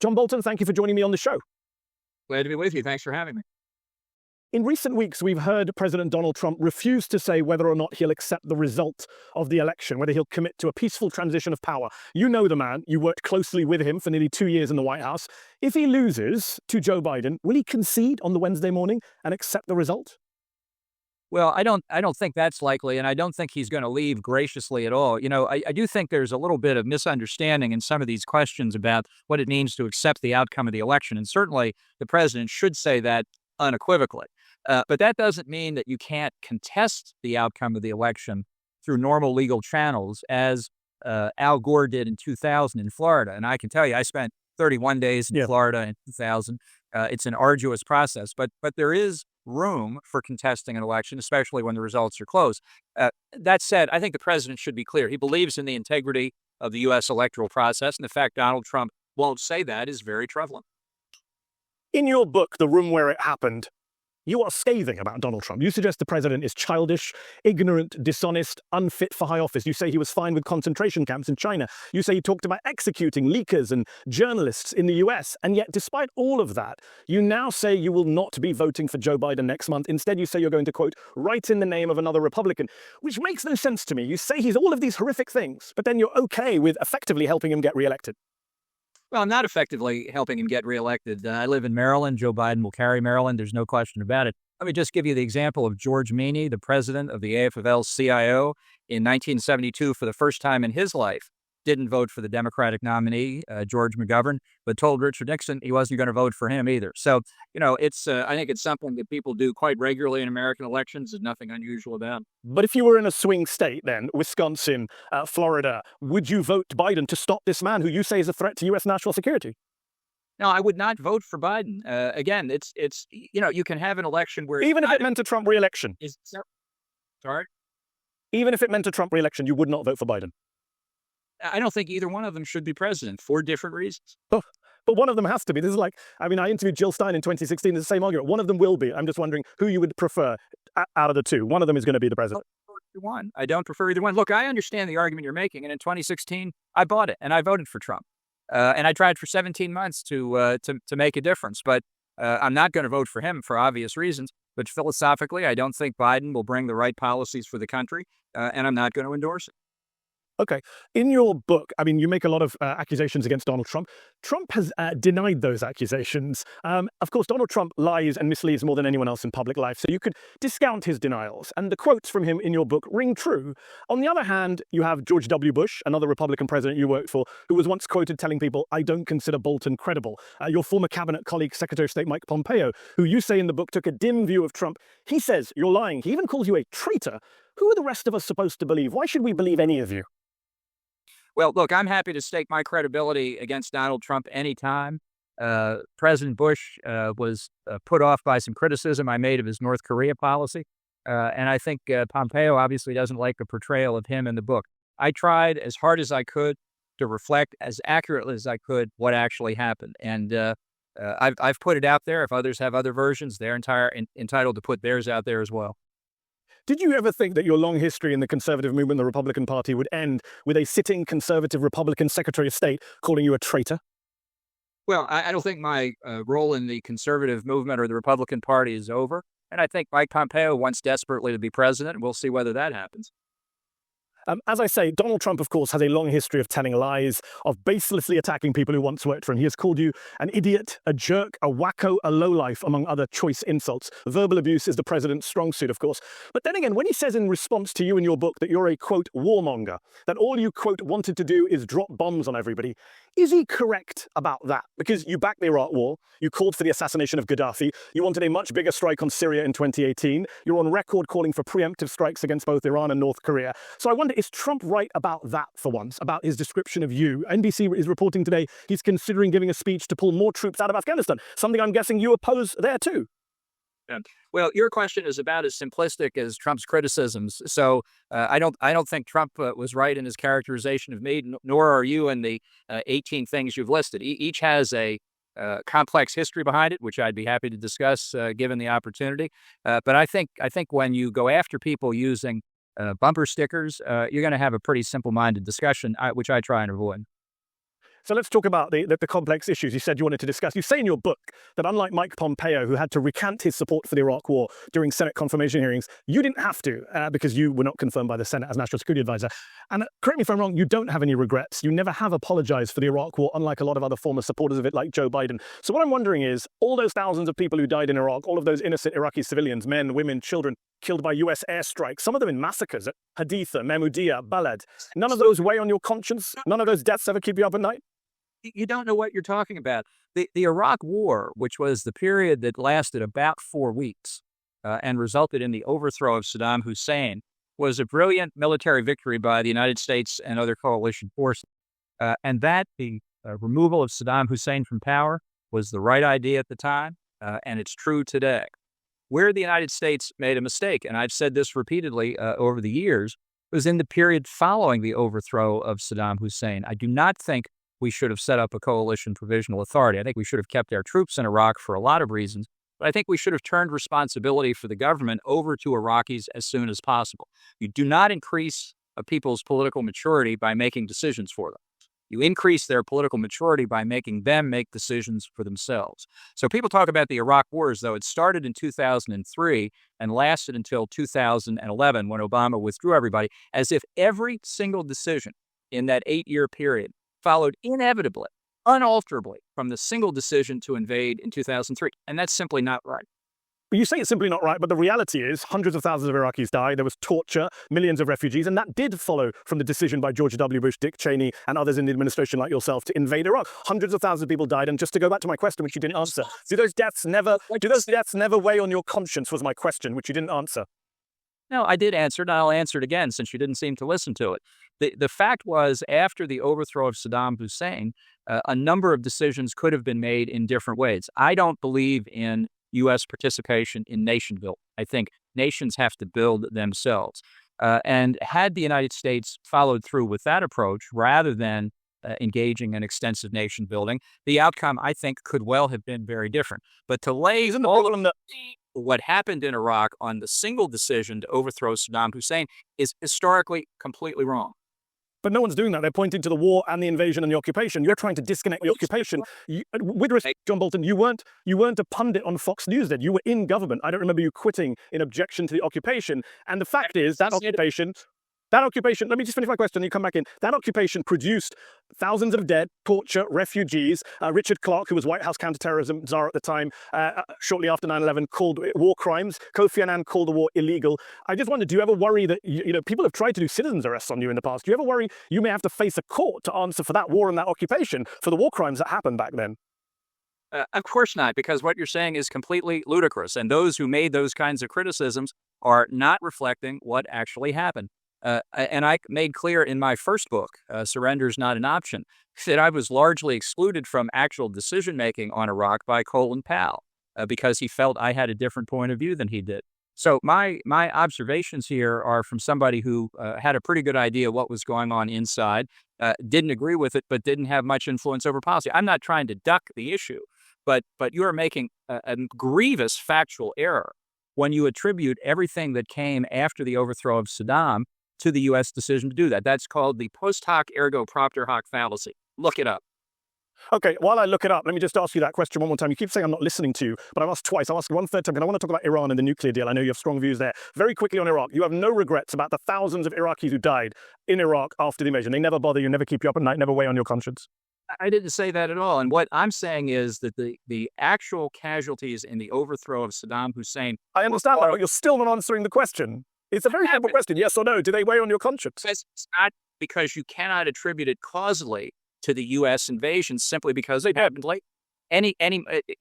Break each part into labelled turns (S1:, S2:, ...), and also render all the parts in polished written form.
S1: John Bolton, thank you for joining me on the show.
S2: Glad to be with you. Thanks for having me.
S1: In recent weeks, we've heard President Donald Trump refuse to say whether or not he'll accept the result of the election, whether he'll commit to a peaceful transition of power. You know the man. You worked closely with him for nearly 2 years in the White House. If he loses to Joe Biden, will he concede on the Wednesday morning and accept the result?
S2: Well, I don't think that's likely, and I don't think he's going to leave graciously at all. I do think there's a little bit of misunderstanding in some of these questions about what it means to accept the outcome of the election, and certainly the president should say that unequivocally. But that doesn't mean that you can't contest the outcome of the election through normal legal channels, as Al Gore did in 2000 in Florida. And I can tell you, I spent 31 days in Florida in 2000. It's an arduous process, but there is room for contesting an election, especially when the results are close. That said, I think the president should be clear. He believes in the integrity of the U.S. electoral process, and the fact Donald Trump won't say that is very troubling.
S1: In your book, The Room Where It Happened, you are scathing about Donald Trump. You suggest the president is childish, ignorant, dishonest, unfit for high office. You say he was fine with concentration camps in China. You say he talked about executing leakers and journalists in the US. And yet, despite all of that, you now say you will not be voting for Joe Biden next month. Instead, you say you're going to, quote, write in the name of another Republican, which makes no sense to me. You say he's all of these horrific things, but then you're okay with effectively helping him get reelected.
S2: Well, I'm not effectively helping him get reelected. I live in Maryland. Joe Biden will carry Maryland. There's no question about it. Let me just give you the example of George Meany, the president of the AFL-CIO in 1972, for the first time in his life, didn't vote for the Democratic nominee, George McGovern, but told Richard Nixon he wasn't going to vote for him either. So, it's I think it's something that people do quite regularly in American elections. There's nothing unusual about it.
S1: But if you were in a swing state then, Wisconsin, Florida, would you vote Biden to stop this man who you say is a threat to U.S. national security?
S2: No, I would not vote for Biden. Again, it's you can have an election where...
S1: Even if it meant a Trump re-election?
S2: Sorry?
S1: Even if it meant a Trump re-election, you would not vote for Biden?
S2: I don't think either one of them should be president for different reasons.
S1: Oh, but one of them has to be. This is like, I interviewed Jill Stein in 2016. It's the same argument. One of them will be. I'm just wondering who you would prefer out of the two. One of them is going to be the president.
S2: I don't prefer either one. Look, I understand the argument you're making. And in 2016, I bought it and I voted for Trump. And I tried for 17 months to make a difference. But I'm not going to vote for him for obvious reasons. But philosophically, I don't think Biden will bring the right policies for the country. And I'm not going to endorse it.
S1: Okay. In your book, you make a lot of accusations against Donald Trump. Trump has denied those accusations. Of course, Donald Trump lies and misleads more than anyone else in public life, so you could discount his denials. And the quotes from him in your book ring true. On the other hand, you have George W. Bush, another Republican president you worked for, who was once quoted telling people, I don't consider Bolton credible. Your former cabinet colleague, Secretary of State Mike Pompeo, who you say in the book took a dim view of Trump, he says you're lying. He even calls you a traitor. Who are the rest of us supposed to believe? Why should we believe any of you?
S2: Well, look, I'm happy to stake my credibility against Donald Trump anytime. President Bush was put off by some criticism I made of his North Korea policy. And I think Pompeo obviously doesn't like the portrayal of him in the book. I tried as hard as I could to reflect as accurately as I could what actually happened. And I've put it out there. If others have other versions, they're entitled to put theirs out there as well.
S1: Did you ever think that your long history in the conservative movement, the Republican Party, would end with a sitting conservative Republican Secretary of State calling you a traitor?
S2: Well, I don't think my role in the conservative movement or the Republican Party is over. And I think Mike Pompeo wants desperately to be president. We'll see whether that happens.
S1: As I say, Donald Trump, of course, has a long history of telling lies, of baselessly attacking people who once worked for him. He has called you an idiot, a jerk, a wacko, a lowlife, among other choice insults. Verbal abuse is the president's strong suit, of course. But then again, when he says in response to you in your book that you're a, quote, warmonger, that all you, quote, wanted to do is drop bombs on everybody, is he correct about that? Because you backed the Iraq War, you called for the assassination of Gaddafi, you wanted a much bigger strike on Syria in 2018, you're on record calling for preemptive strikes against both Iran and North Korea. So I wonder, is Trump right about that for once, about his description of you? NBC is reporting today he's considering giving a speech to pull more troops out of Afghanistan, something I'm guessing you oppose there too.
S2: Well, your question is about as simplistic as Trump's criticisms. So I don't think Trump was right in his characterization of me, nor are you in the 18 things you've listed. Each has a complex history behind it, which I'd be happy to discuss given the opportunity. But I think when you go after people using bumper stickers, you're going to have a pretty simple-minded discussion, which I try and avoid.
S1: So let's talk about the complex issues you said you wanted to discuss. You say in your book that unlike Mike Pompeo, who had to recant his support for the Iraq War during Senate confirmation hearings, you didn't have to because you were not confirmed by the Senate as National Security Advisor. And correct me if I'm wrong, you don't have any regrets. You never have apologized for the Iraq War, unlike a lot of other former supporters of it, like Joe Biden. So what I'm wondering is, all those thousands of people who died in Iraq, all of those innocent Iraqi civilians, men, women, children, killed by US airstrikes, some of them in massacres at Haditha, Mahmoudiya, Balad, none of those weigh on your conscience? None of those deaths ever keep you up at night?
S2: You don't know what you're talking about. The Iraq War, which was the period that lasted about 4 weeks and resulted in the overthrow of Saddam Hussein, was a brilliant military victory by the United States and other coalition forces. And that the removal of Saddam Hussein from power was the right idea at the time, and it's true today. Where the United States made a mistake, and I've said this repeatedly over the years, was in the period following the overthrow of Saddam Hussein. I do not think we should have set up a coalition provisional authority. I think we should have kept our troops in Iraq for a lot of reasons, but I think we should have turned responsibility for the government over to Iraqis as soon as possible. You do not increase people's political maturity by making decisions for them. You increase their political maturity by making them make decisions for themselves. So people talk about the Iraq War as though it started in 2003 and lasted until 2011 when Obama withdrew everybody, as if every single decision in that 8-year period followed inevitably, unalterably, from the single decision to invade in 2003. And that's simply not right.
S1: But you say it's simply not right, but the reality is hundreds of thousands of Iraqis died, there was torture, millions of refugees, and that did follow from the decision by George W. Bush, Dick Cheney, and others in the administration like yourself to invade Iraq. Hundreds of thousands of people died, and just to go back to my question, which you didn't answer, do those deaths never weigh on your conscience, was my question, which you didn't answer.
S2: No, I did answer it, and I'll answer it again since you didn't seem to listen to it. The fact was, after the overthrow of Saddam Hussein, a number of decisions could have been made in different ways. I don't believe in U.S. participation in nation building. I think nations have to build themselves. And had the United States followed through with that approach, rather than engaging in extensive nation building, the outcome, I think, could well have been very different. But to lay what happened in Iraq on the single decision to overthrow Saddam Hussein is historically completely wrong.
S1: But no one's doing that. They're pointing to the war and the invasion and the occupation. You're trying to disconnect the occupation. With respect, John Bolton, you weren't a pundit on Fox News then. You were in government. I don't remember you quitting in objection to the occupation. And the fact is that occupation, let me just finish my question, you come back in. That occupation produced thousands of dead, torture, refugees. Richard Clarke, who was White House counterterrorism czar at the time, shortly after 9/11, called it war crimes. Kofi Annan called the war illegal. I just wonder, do you ever worry that, people have tried to do citizens arrests on you in the past. Do you ever worry you may have to face a court to answer for that war and that occupation, for the war crimes that happened back then?
S2: Of course not, because what you're saying is completely ludicrous. And those who made those kinds of criticisms are not reflecting what actually happened. And I made clear in my first book, Surrender is Not an Option, that I was largely excluded from actual decision-making on Iraq by Colin Powell because he felt I had a different point of view than he did. So my observations here are from somebody who had a pretty good idea what was going on inside, didn't agree with it, but didn't have much influence over policy. I'm not trying to duck the issue, but you are making a grievous factual error when you attribute everything that came after the overthrow of Saddam to the U.S. decision to do that. That's called the post hoc ergo propter hoc fallacy. Look it up.
S1: Okay, while I look it up, let me just ask you that question one more time. You keep saying I'm not listening to you, but I've asked twice. I'll ask you one third time, because I want to talk about Iran and the nuclear deal. I know you have strong views there. Very quickly on Iraq, you have no regrets about the thousands of Iraqis who died in Iraq after the invasion. They never bother you, never keep you up at night, never weigh on your conscience.
S2: I didn't say that at all. And what I'm saying is that the actual casualties in the overthrow of Saddam Hussein...
S1: I understand that, but you're still not answering the question. It's a very simple question, yes or no. Do they weigh on your conscience?
S2: It's not, because you cannot attribute it causally to the U.S. invasion simply because it happened late.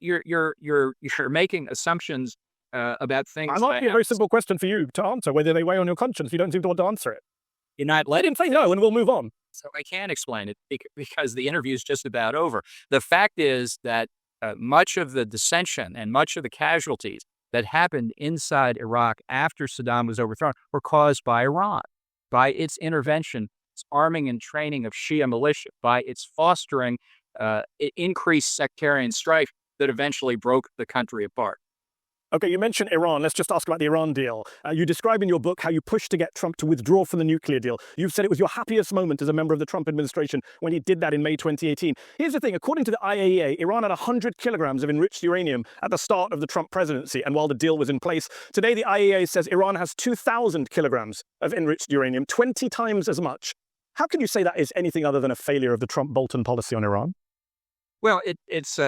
S2: You're making assumptions about things.
S1: I'm asking a very simple question for you to answer, whether they weigh on your conscience. You don't seem to want to answer it.
S2: You're not
S1: I didn't say no, and we'll move on.
S2: So I can't explain it because the interview is just about over. The fact is that much of the dissension and much of the casualties that happened inside Iraq after Saddam was overthrown were caused by Iran, by its intervention, its arming and training of Shia militia, by its fostering increased sectarian strife that eventually broke the country apart.
S1: Okay, you mentioned Iran. Let's just ask about the Iran deal. You describe in your book how you pushed to get Trump to withdraw from the nuclear deal. You've said it was your happiest moment as a member of the Trump administration when he did that in May 2018. Here's the thing. According to the IAEA, Iran had 100 kilograms of enriched uranium at the start of the Trump presidency, and while the deal was in place. Today, the IAEA says Iran has 2,000 kilograms of enriched uranium, 20 times as much. How can you say that is anything other than a failure of the Trump-Bolton policy on Iran?
S2: Well, it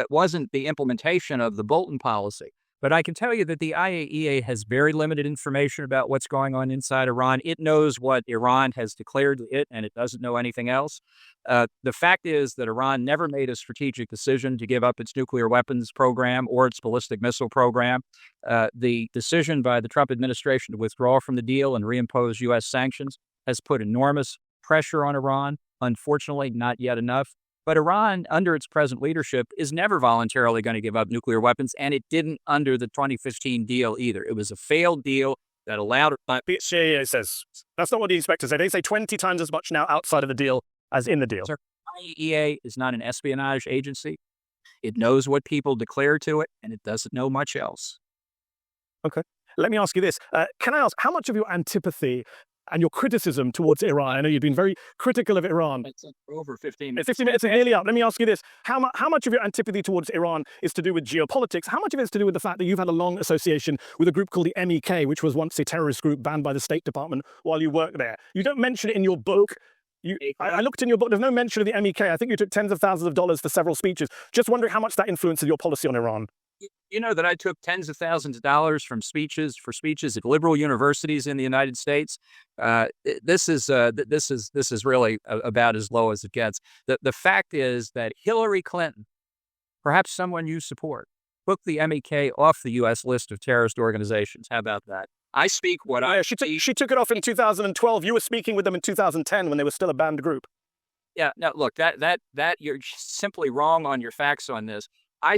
S2: wasn't the implementation of the Bolton policy. But I can tell you that the IAEA has very limited information about what's going on inside Iran. It knows what Iran has declared to it, and it doesn't know anything else. The fact is that Iran never made a strategic decision to give up its nuclear weapons program or its ballistic missile program. The decision by the Trump administration to withdraw from the deal and reimpose U.S. sanctions has put enormous pressure on Iran. Unfortunately, not yet enough. But Iran, under its present leadership, is never voluntarily going to give up nuclear weapons, and it didn't under the 2015 deal either. It was a failed deal that allowed...
S1: The CIA says that's not what the inspectors say. They say 20 times as much now outside of the deal as in the deal.
S2: Sir, IAEA is not an espionage agency. It knows what people declare to it, and it doesn't know much else.
S1: Okay. Let me ask you this. Can I ask, how much of your antipathy and your criticism towards Iran, I know you've been very critical of Iran.
S2: It's over 15 minutes.
S1: 15 minutes is nearly up. Let me ask you this. How much of your antipathy towards Iran is to do with geopolitics? How much of it is to do with the fact that you've had a long association with a group called the MEK, which was once a terrorist group banned by the State Department while you worked there? You don't mention it in your book. I looked in your book. There's no mention of the MEK. I think you took tens of thousands of dollars for several speeches. Just wondering how much that influences your policy on Iran.
S2: You know that I took tens of thousands of dollars from speeches at liberal universities in the United States. This is really about as low as it gets. The fact is that Hillary Clinton, perhaps someone you support, took the MEK off the U.S. list of terrorist organizations. How about that? I speak what I...
S1: She took it off in 2012. You were speaking with them in 2010 when they were still a banned group.
S2: Yeah, no, look, that you're simply wrong on your facts on this.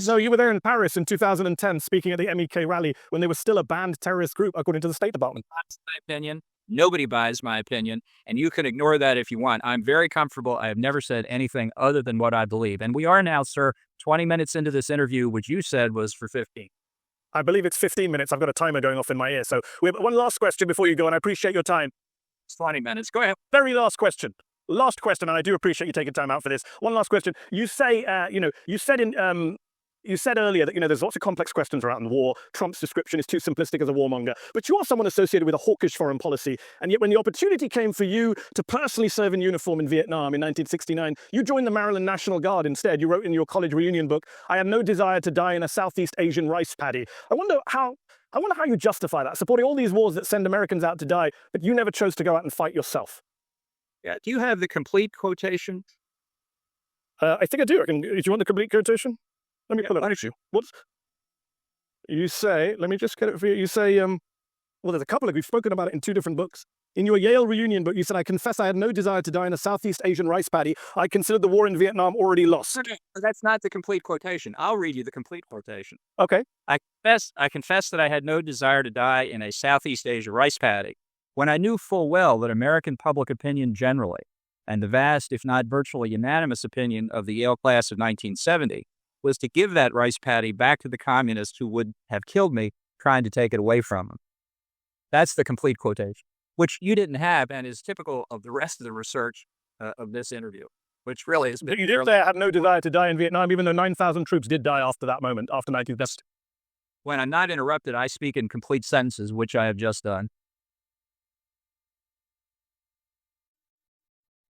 S1: No, you were there in Paris in 2010 speaking at the MEK rally when they were still a banned terrorist group, according to the State Department.
S2: That's my opinion. Nobody buys my opinion, and you can ignore that if you want. I'm very comfortable. I have never said anything other than what I believe. And we are now, sir, 20 minutes into this interview, which you said was for 15.
S1: I believe it's 15 minutes. I've got a timer going off in my ear. So we have one last question before you go, and I appreciate your time.
S2: It's 20 minutes. Go ahead.
S1: Very last question. Last question, and I do appreciate you taking time out for this. One last question. You say, you said earlier that, there's lots of complex questions around war. Trump's description is too simplistic as a warmonger. But you are someone associated with a hawkish foreign policy. And yet when the opportunity came for you to personally serve in uniform in Vietnam in 1969, you joined the Maryland National Guard instead. You wrote in your college reunion book, "I had no desire to die in a Southeast Asian rice paddy." I wonder how you justify that, supporting all these wars that send Americans out to die, but you never chose to go out and fight yourself.
S2: Yeah. Do you have the complete quotation?
S1: I think I do. Do you want the complete quotation? Let me pull it up. What you say? Let me just get it for you. You say, well, there's a couple of, we've spoken about it in two different books. In your Yale reunion book, you said, "I confess I had no desire to die in a Southeast Asian rice paddy. I considered the war in Vietnam already lost."
S2: Okay. That's not the complete quotation. I'll read you the complete quotation.
S1: Okay.
S2: I confess that I had no desire to die in a Southeast Asia rice paddy when I knew full well that American public opinion generally, and the vast, if not virtually unanimous opinion of the Yale class of 1970, was to give that rice paddy back to the communists who would have killed me trying to take it away from them. That's the complete quotation, which you didn't have and is typical of the rest of the research of this interview, which really is...
S1: You did say I had no desire to die in Vietnam, even though 9,000 troops did die after that moment, after 1970.
S2: When I'm not interrupted, I speak in complete sentences, which I have just done.